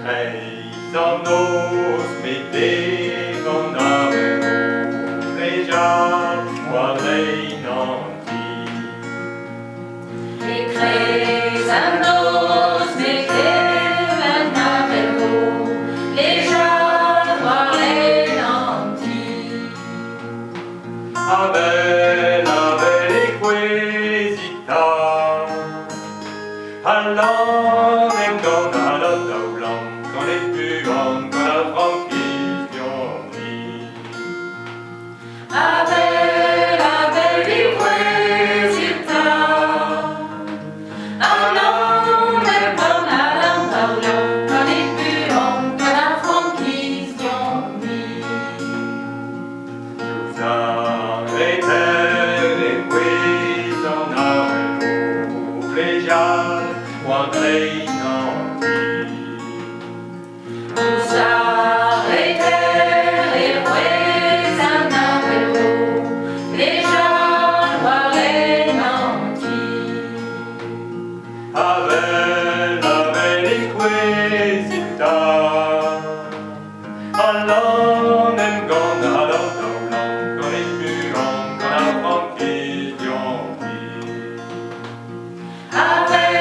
Kreiz an noz met gant avec, plejad war lein an ti. Kreiz an noz met gant avec, plejad war lein an ti. Avel e kwezita, allan em gant alot daoulan, gant e buan gant a frankiz dionni. Avec e kwezita, allan em gant alot daoulan, gant e buan gant a frankiz dionni. Diouzh e kwez an avel, plejad war lein an ti. Avel e kwezita, allan em gant alot daoulan, gant e buan gant a frankiz dionni. Avec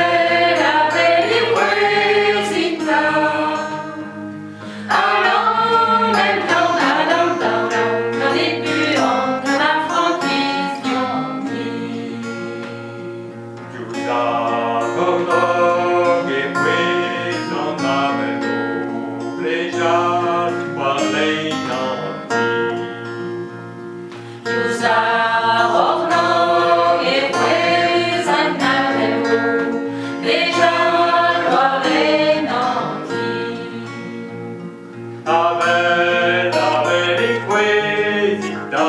e kwezita, allan em gant alot daoulan, gant e buan gant a frankiz dionni. Diouzh gornog e kwez an avel, plejad war lein an ti. Diouzh gornog e kwez an avel, plejad war lein an ti. Avel e kwezita,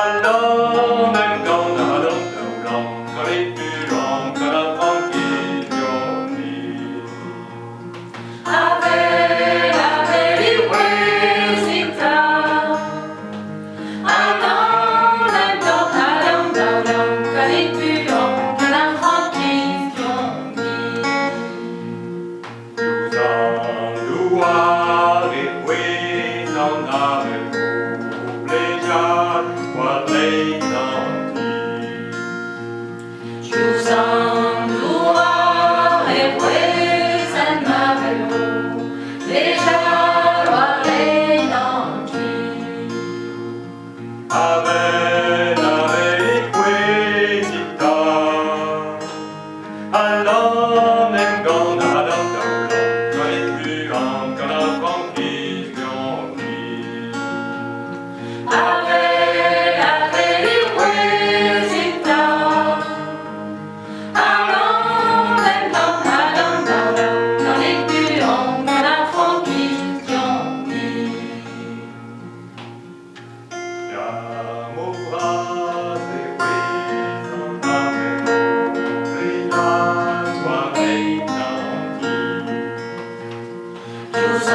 allan em gant alot daoulan, gant e buan gant a frankiz dionni. Avec e kwezita, allan em gant alot daoulan, gant e buan gant a frankiz dionni. Diouzh douar e kwez an avel, plejad war lein an ti. Diouzh douar e kwez an avel, plejad war lein an ti. Avel e kwezita, allan em gant alot daoulan, gant e buan gant a frankiz dionni. Avec e kwezita, allan em gant alot daoulan, gant e buan gant a frankiz dionni. Jam o bras e kwez an avel, plejad war lein an ti. Diouzh